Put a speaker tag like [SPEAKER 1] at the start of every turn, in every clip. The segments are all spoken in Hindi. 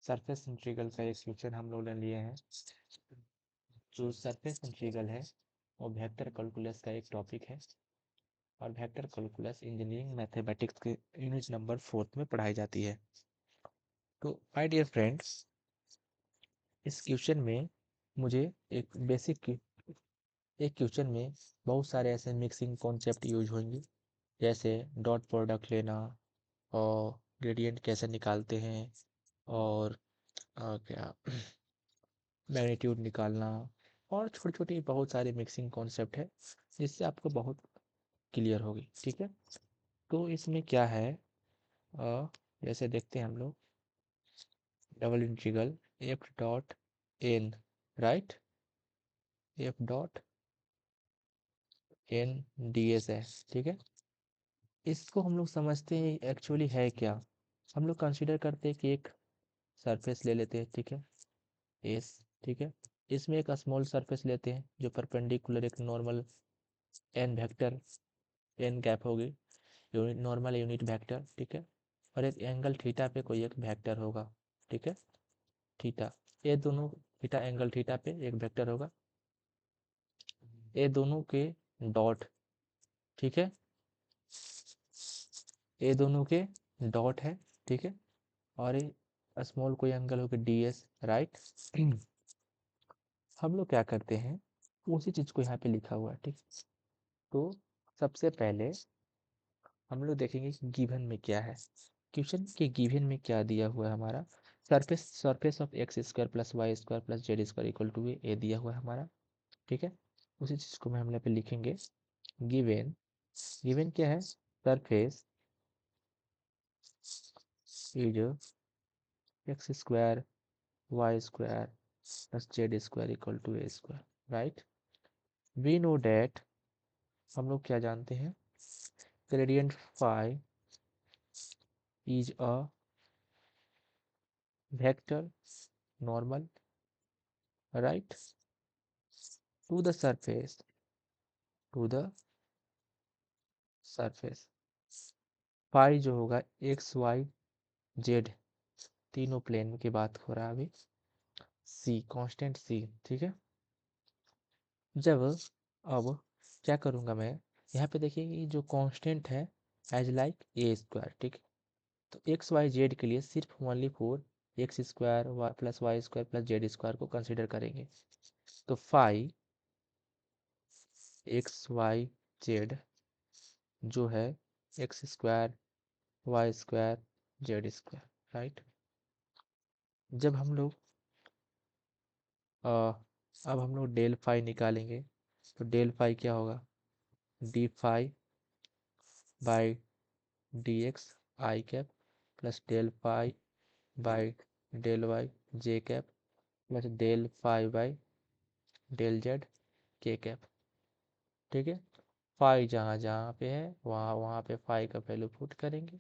[SPEAKER 1] सरफेस इंटीग्रल का एक क्वेश्चन हम लोग ने लिए हैं। जो सरफेस इंटीग्रल है वो वेक्टर कैलकुलस का एक टॉपिक है और वेक्टर कैलकुलस इंजीनियरिंग मैथमेटिक्स के यूनिट नंबर 4 में पढ़ाई जाती है। तो माय डियर फ्रेंड्स, इस क्वेश्चन में मुझे एक क्वेश्चन में बहुत सारे ऐसे मिक्सिंग कॉन्सेप्ट यूज होंगे, जैसे डॉट प्रोडक्ट लेना और ग्रेडियंट कैसे निकालते हैं और क्या मैग्नीट्यूड निकालना और छोटी छोटी बहुत सारे मिक्सिंग कॉन्सेप्ट है जिससे आपको बहुत क्लियर होगी। ठीक है, तो इसमें क्या है, जैसे देखते हैं हम लोग double integral F dot N, right, F dot N D S है। ठीक है, इसको हम लोग समझते हैं एक्चुअली है क्या। हम लोग कंसीडर करते हैं कि एक सरफेस ले लेते हैं, ठीक है, एस। ठीक है, इसमें एक स्मॉल सरफेस लेते हैं जो परपेंडिकुलर एक normal N vector N cap होगी, यूनिट नॉर्मल यूनिट वेक्टर। ठीक है, और एक एंगल थीटा पे कोई एक वेक्टर होगा। ठीक है, थीटा, ये दोनों थीटा एंगल थीटा पे एक वेक्टर होगा, ये दोनों के डॉट। ठीक है, ये दोनों के डॉट है। ठीक है, और ये स्मॉल कोई एंगल होगा डी एस, राइट। हम लोग क्या करते हैं, उसी चीज को यहाँ पे लिखा हुआ है। ठीक, तो सबसे पहले हम लोग देखेंगे कि गिवन में क्या है। क्वेश्चन के गिवन में क्या दिया हुआ है हमारा, surface surface of X square plus Y square plus Z square equal to A दिया हुआ है हमारा। ठीक है, उसी चीज को हम यहाँ पे लिखेंगे। गिवन, गिवन क्या है, surface is X square Y square plus Z square equal to A square, right. We know that, हम लोग क्या जानते हैं, gradient phi is a vector normal, right, to the surface, to the surface. Phi जो होगा एक्स वाई जेड तीनों प्लेन की बात हो रहा है अभी, सी कांस्टेंट सी। ठीक है, जब अब क्या करूँगा मैं, यहाँ पे देखिए कि जो कांस्टेंट है एज लाइक ए स्क्वायर। ठीक है, तो एक्स वाई जेड के लिए सिर्फ only for X square plus Y square plus Z square को कंसिडर करेंगे। तो फाई एक्स वाई जेड जो है X square Y square Z square, right. जब हम लोग अब हम लोग डेल फाई निकालेंगे, तो डेल फाई क्या होगा, D phi by D X I cap plus del phi by del Y J cap plus del phi by del Z K cap. ठीक है, फाई जहाँ जहाँ पे है वहाँ वहाँ पे फाई का वैल्यू पुट करेंगे,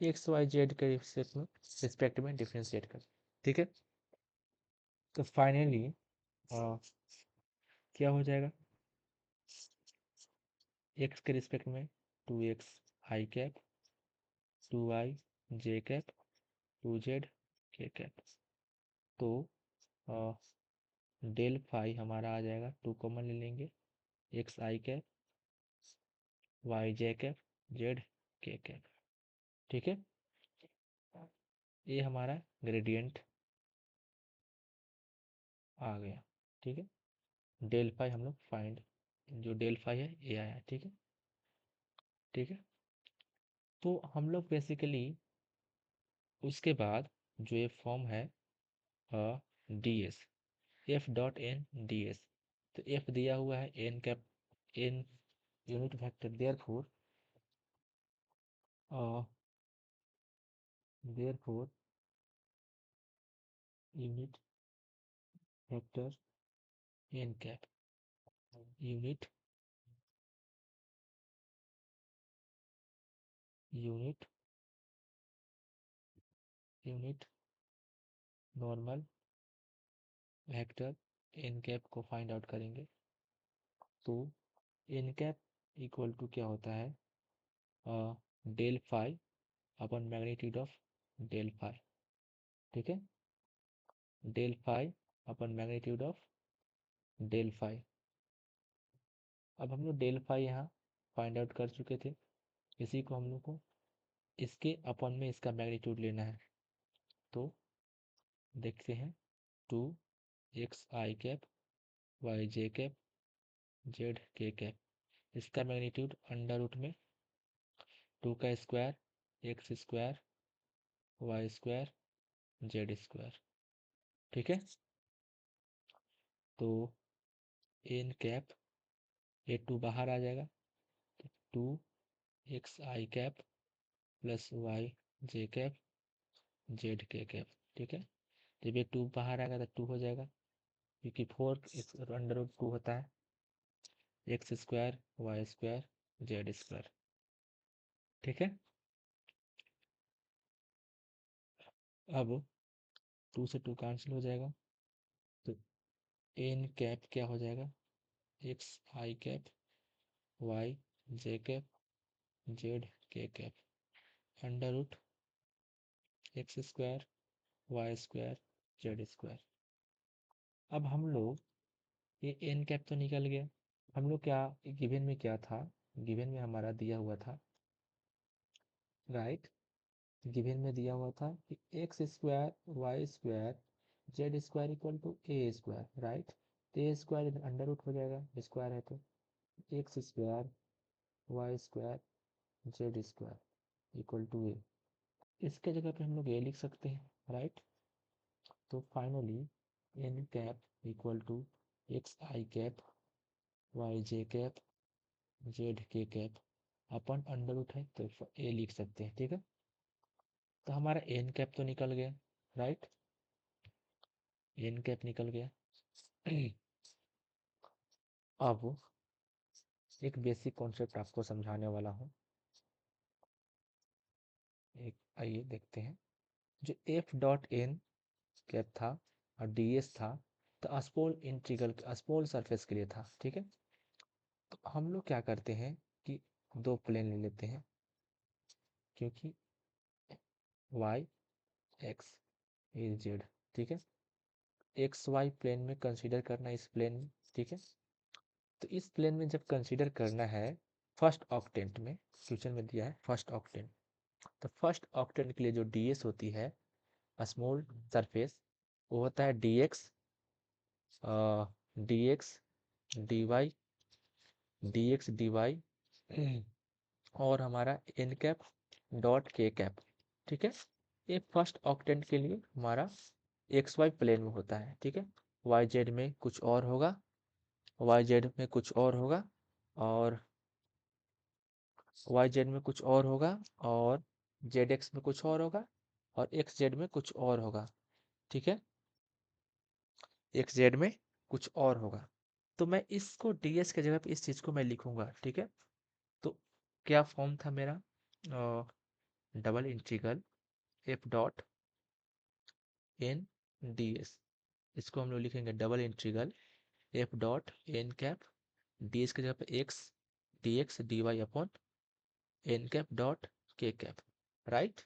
[SPEAKER 1] एक्स वाई जेड के रिस्पेक्ट में डिफ्रेंशिएट करें। ठीक है, तो फाइनली क्या हो जाएगा, एक्स के रिस्पेक्ट में two X I cap, two I J cap, two Z K cap. तो डेल फाई हमारा आ जाएगा, टू कॉमन ले लेंगे, X I cap Y J cap Z K cap. ठीक है, ये हमारा ग्रेडियंट आ गया। ठीक है, डेल फाई हम लोग फाइंड, जो डेल फाई है ये आया। ठीक है, ठीक है, तो हम लोग बेसिकली उसके बाद जो ये फॉर्म है D S, F dot N D S, तो एफ दिया हुआ है N cap, N unit vector, therefore unit vector N cap, unit unit unit normal vector N cap को फाइंड आउट करेंगे। तो एन कैप इक्वल टू क्या होता है, del phi upon magnitude of del phi. ठीक है, del phi upon magnitude of del phi. अब हम लोग डेल फाई यहाँ फाइंड आउट कर चुके थे, इसी को हम लोग को इसके अपन में इसका मैग्नीट्यूड लेना है। तो देखते हैं, 2 xi cap Y J cap Z K cap, इसका मैग्नीट्यूड अंडर रूट में 2 का square x square Y square Z square. ठीक है, तो एन कैप, ये 2 बाहर आ जाएगा, तो 2 xi cap plus Y J cap Z K cap. ठीक है, जब ये 2 बाहर आएगा तो 2 हो जाएगा, क्योंकि 4 अंडर रूट 2 होता है, X square Y square Z square. ठीक है, अब 2 से 2 कैंसिल हो जाएगा, तो एन कैप क्या हो जाएगा, X I cap Y J cap Z K cap under root X square Y square Z square. अब हम लोग ये एन कैप तो निकल गया, हम लोग क्या, गिवन में क्या था, गिवन में हमारा दिया हुआ था, राइट, गिवन में दिया हुआ था कि X square Y square Z square equal to A square, right. तो ए स्क्वायर अंडर रूट हो जाएगा, स्क्वायर है तो X square Y square Z square equal to A, इसके जगह पे हम लोग ए लिख सकते हैं, राइट। तो finally N cap equal to X I cap Y J cap Z K cap upon under root है तो ए लिख सकते हैं। ठीक है, तो हमारा एन कैप तो निकल गया, राइट, एन कैप निकल गया। अब एक बेसिक कॉन्सेप्ट आपको समझाने वाला हूँ, एक आइए देखते हैं। जो एफ डॉट एन कैप था और डी एस था, तो स्मॉल इंटीग्रल स्मॉल सरफेस के लिए था। ठीक है, तो हम लोग क्या करते हैं कि दो प्लेन ले लेते हैं, क्योंकि वाई एक्स इज जेड। ठीक है, एक्स वाई प्लेन में कंसीडर करना इस प्लेन में। ठीक है, तो इस प्लेन में जब कंसीडर करना है, फर्स्ट ऑक्टेंट में क्वेश्चन में दिया है फर्स्ट ऑक्टेंट, तो फर्स्ट ऑक्टेंट के लिए जो डी एस होती है स्मॉल सरफेस, वो होता है D X D Y D X D Y और हमारा N cap dot K cap. ठीक है, ये फर्स्ट ऑक्टेंट के लिए हमारा एक्स वाई प्लेन में होता है। ठीक है, वाई जेड में कुछ और होगा, वाई जेड में कुछ और होगा, और वाई जेड में कुछ और होगा, और जेड एक्स में कुछ और होगा, और एक्स जेड में कुछ और होगा। ठीक है, एक्स जेड में कुछ और होगा, तो मैं इसको डी एस के जगह पे इस चीज़ को मैं लिखूंगा। ठीक है, तो क्या फॉर्म था मेरा, double integral F dot N D S, इसको हम लोग लिखेंगे double integral F dot N cap D S की जगह पे X D Y upon N cap dot K cap, right.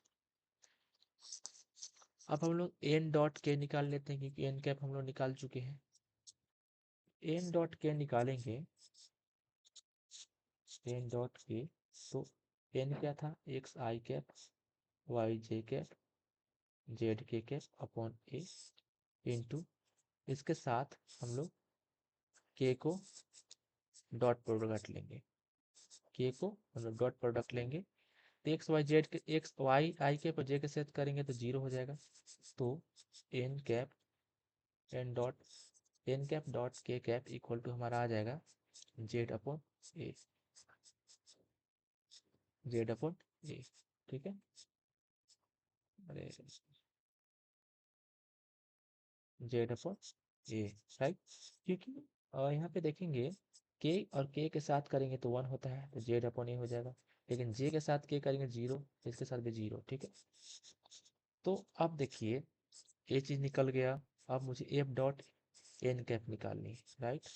[SPEAKER 1] अब हम लोग एन डॉट के निकाल लेते हैं, क्योंकि एन कैप हम लोग निकाल चुके हैं। एन डॉट के निकालेंगे, एन डॉट के, तो एन क्या था, x I cap Y J cap Z K cap upon A into, इसके साथ हम लोग के को डॉट प्रोडक्ट लेंगे, के को मतलब डॉट प्रोडक्ट लेंगे, तो एक्स वाई जेड के एक्स वाई आई के पर जे के साथ करेंगे तो जीरो हो जाएगा, तो N cap N dot N cap dot K cap equal to हमारा आ जाएगा Z upon A, Z upon A. ठीक है, अरे जेड अपॉन ए, राइट, क्योंकि यहाँ पे देखेंगे के और के साथ करेंगे तो 1 होता है, तो जेड अपॉन ए हो जाएगा, लेकिन जे के साथ के करेंगे 0, इसके साथ भी 0। ठीक है, तो अब देखिए ये चीज़ निकल गया, अब मुझे एफ डॉट एन कैप निकालनी है, राइट।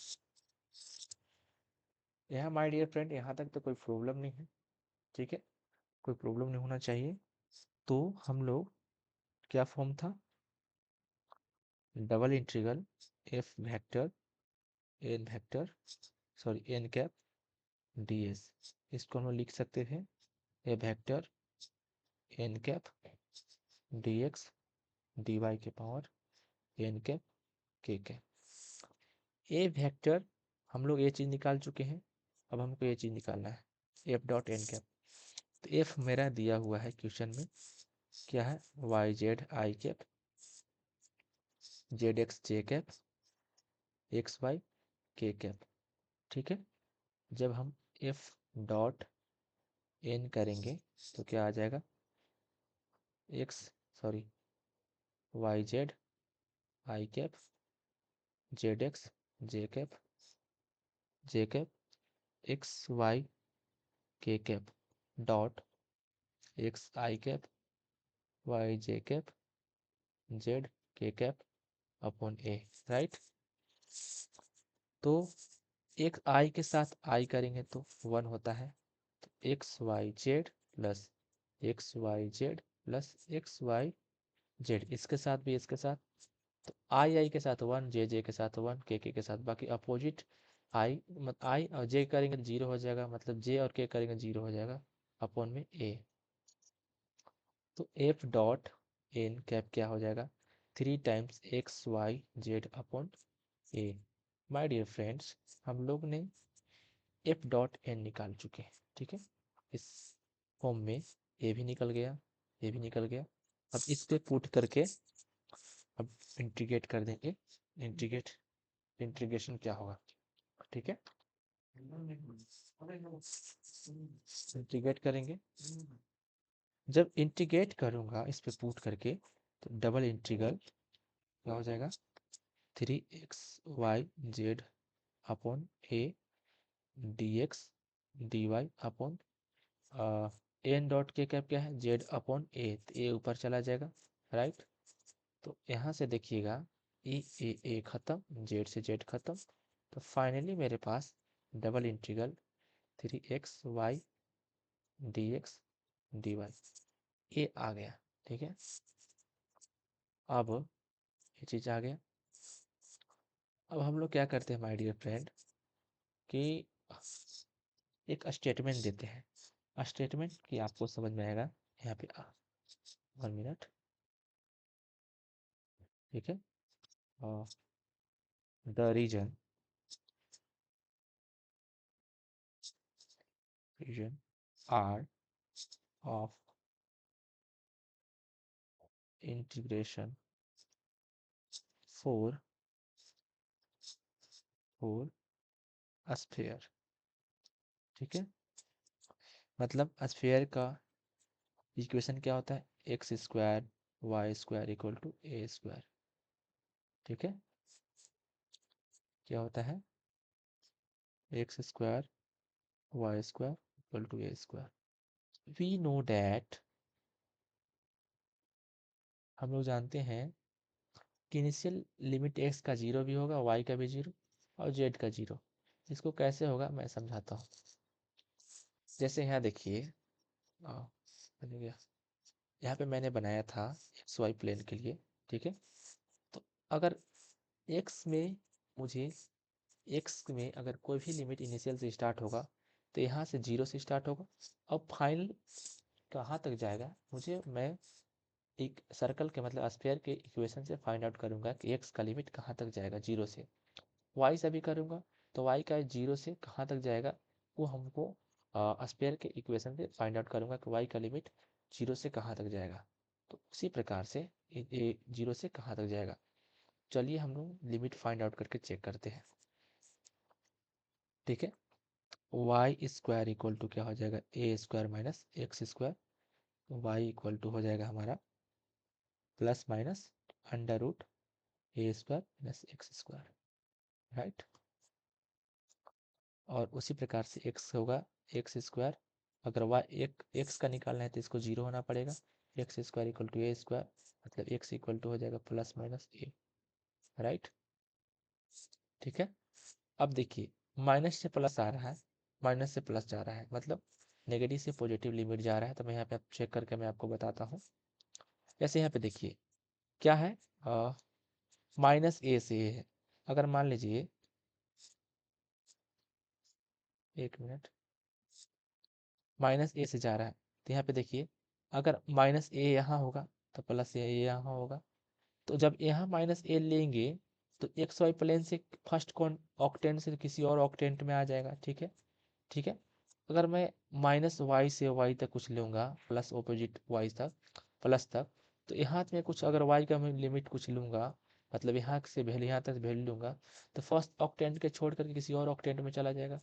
[SPEAKER 1] यहाँ माय डियर फ्रेंड, यहाँ तक तो कोई प्रॉब्लम नहीं है। ठीक है, कोई प्रॉब्लम नहीं होना चाहिए। तो हम लोग क्या फॉर्म था, double integral F vector N vector sorry N cap ds। इसको हम लोग लिख सकते थे A vector N cap dx dy के power N cap K cap. A vector हम लोग ये चीज़ निकाल चुके हैं, अब हमको ये चीज़ निकालना है एफ डॉट एन कैप। तो एफ मेरा दिया हुआ है क्वेश्चन में, क्या है Y Z I cap Z X J cap X Y K cap. ठीक है, जब हम एफ डॉट एन करेंगे तो क्या आ जाएगा X sorry Y Z I cap Z X J cap X Y K cap dot X I cap Y J cap Z K cap upon A. Right, तो एक आई के साथ आई करेंगे तो 1 होता है, तो X Y Z plus X Y Z plus X Y Z, इसके साथ भी इसके साथ, तो आई के साथ 1 जे के साथ 1 के साथ बाकी अपोजिट आई मतलब आई और जे करेंगे तो 0 हो जाएगा, मतलब जे और के करेंगे 0 हो जाएगा अपॉन में ए। तो एफ डॉट एन कैप क्या हो जाएगा 3 times X Y Z upon A. My dear friends, हम लोग ने एफ डॉट एन निकाल चुके हैं। ठीक है, इस फॉर्म में ए भी निकल गया, ए भी निकल गया। अब इस पे पुट करके अब इंटीग्रेट कर देंगे। इंटीग्रेशन क्या होगा, ठीक है, इंटीग्रेट करेंगे। जब इंटीग्रेट करूंगा इस पे पुट करके तो डबल इंटीग्रल क्या हो जाएगा 3xy z upon A dx dy upon N dot K cap क्या है जेड अपॉन ए, तो ए ऊपर चला जाएगा। राइट, तो यहाँ से देखिएगा ए खत्म, जेड से जेड खत्म, तो फाइनली मेरे पास double integral 3xy dx dy ये आ गया। ठीक है, अब ये चीज़ आ गया। अब हम लोग क्या करते हैं माय डियर फ्रेंड कि एक स्टेटमेंट देते हैं, स्टेटमेंट कि आपको समझ में आएगा यहाँ पे 1 मिनट। ठीक है, the region R of integration for sphere. ठीक है, मतलब स्फीयर का इक्वेशन क्या होता है X square Y square equal to A square. ठीक है, क्या होता है X square Y square equal to A square. We know that, हम लोग जानते हैं कि इनिशियल लिमिट एक्स का 0 भी होगा, वाई का भी 0 और जेड का 0। इसको कैसे होगा मैं समझाता हूँ। जैसे यहाँ देखिए बन गया, यहाँ पे मैंने बनाया था एक्स वाई प्लेन के लिए। ठीक है, तो अगर एक्स में मुझे एक्स में अगर कोई भी लिमिट इनिशियल से स्टार्ट होगा तो यहाँ से 0 से स्टार्ट होगा, अब फाइनल कहाँ तक जाएगा मुझे, मैं एक सर्कल के मतलब स्फीयर के इक्वेशन से फाइंड आउट करूंगा कि एक्स का लिमिट कहाँ तक जाएगा 0 से। वाई से भी करूंगा तो वाई का 0 से कहाँ तक जाएगा वो हमको स्फीयर के इक्वेशन से फाइंड आउट करूंगा कि वाई का लिमिट 0 से कहाँ तक जाएगा। तो उसी प्रकार से ये 0 से कहाँ तक जाएगा, चलिए हम लोग लिमिट फाइंड आउट करके चेक करते हैं। ठीक है, वाई स्क्वायर इक्वल टू क्या हो जाएगा A square minus X square, Y equal to हो जाएगा हमारा plus minus under root A square plus X square. Right, और उसी प्रकार से एक्स होगा एक्स स्क्वायर, अगर वाई एक एक्स का निकालना है तो इसको 0 होना पड़ेगा, X square equal to A square, मतलब एक्स इक्वल टू हो जाएगा प्लस माइनस ए। राइट, ठीक है, अब देखिए माइनस से प्लस आ रहा है, माइनस से प्लस जा रहा है, मतलब नेगेटिव से पॉजिटिव लिमिट जा रहा है। तो मैं यहाँ पे चेक करके मैं आपको बताता हूँ। जैसे यहाँ पे देखिए क्या है माइनस ए से ए है। अगर मान लीजिए, एक मिनट, माइनस ए से जा रहा है, तो यहाँ पे देखिए, अगर माइनस ए यहाँ होगा तो प्लस ए यहाँ होगा। तो जब यहाँ माइनस ए लेंगे तो एक्स वाई प्लेन से फर्स्ट कौन ऑक्टेंट से किसी और ऑक्टेंट में आ जाएगा। ठीक है, ठीक है। अगर मैं माइनस वाई से वाई तक कुछ लूँगा, प्लस ऑपोजिट वाई तक, प्लस तक, तो यहाँ में कुछ अगर वाई का मैं लिमिट कुछ लूँगा, मतलब यहाँ से वैल्यू यहाँ तक वैल्यू लूँगा, तो फर्स्ट ऑक्टेंट के छोड़ करके किसी और ऑक्टेंट में चला जाएगा।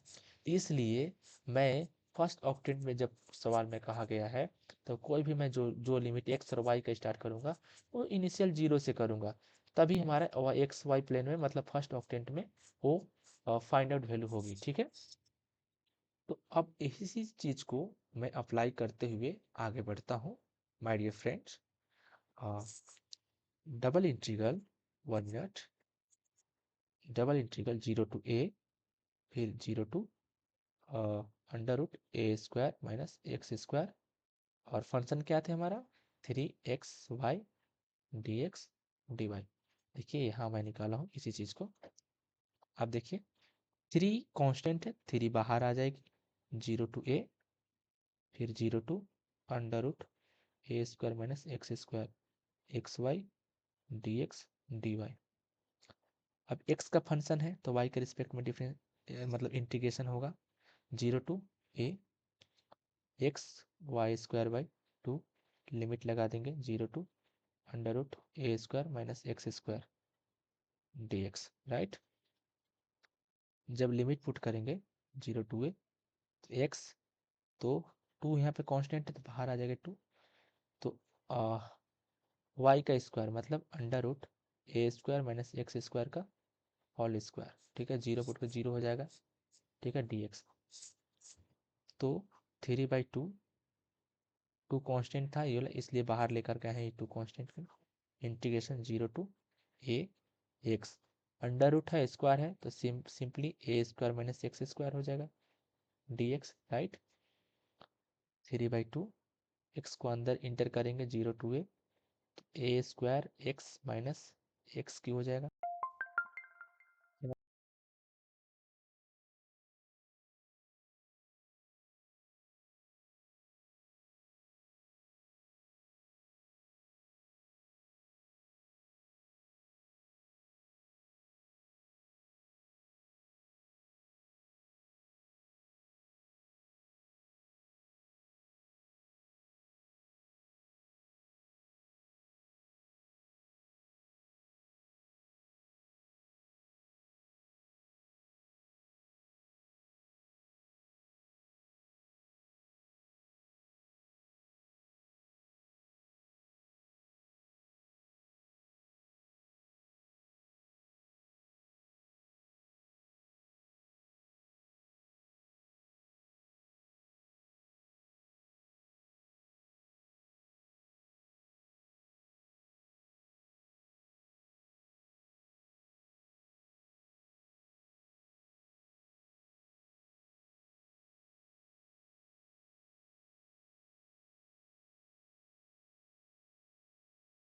[SPEAKER 1] इसलिए मैं फर्स्ट ऑक्टेंट में जब सवाल में कहा गया है, तो कोई भी मैं जो जो लिमिट एक्स और वाई का स्टार्ट करूँगा वो इनिशियल जीरो से करूँगा, तभी हमारा एक्स वाई प्लेन में मतलब फर्स्ट ऑक्टेंट में वो फाइंड आउट वैल्यू होगी। ठीक है, तो अब इसी चीज को मैं अप्लाई करते हुए आगे बढ़ता हूँ my dear friends. Double integral 1 minute, double integral 0 to a, फिर 0 to under root a² - x², और फंक्शन क्या थे हमारा 3xy dx dy। देखिए यहाँ मैं निकाला हूँ इसी चीज को। अब देखिए 3 कांस्टेंट है, 3 बाहर आ जाएगी, 0 to a, फिर 0 to under root a² - x² xy dx dy। अब x का फंक्शन है तो y के रिस्पेक्ट में डिफरेंस मतलब इंटीग्रेशन होगा, 0 to a x²/2, लिमिट लगा देंगे 0 to under root a² - x² right. जब लिमिट पुट करेंगे 0 to a तो x, तो 2 यहाँ पे कांस्टेंट है तो बाहर आ जाएगा 2, तो y का स्क्वायर मतलब अंडर रूट a² - x² का होल स्क्वायर। ठीक है, 0 पुट कर 0 हो जाएगा। ठीक है, dx, तो 3/2, 2 कांस्टेंट था ये वाला इसलिए बाहर लेकर के आए हैं 2 कांस्टेंट को। Integration 0 to a x, under root है स्क्वायर है तो सिंपली a² - x² हो जाएगा dx राइट। 3/2, x को अंदर इंटर करेंगे 0 to a, तो a² x - x³ हो जाएगा।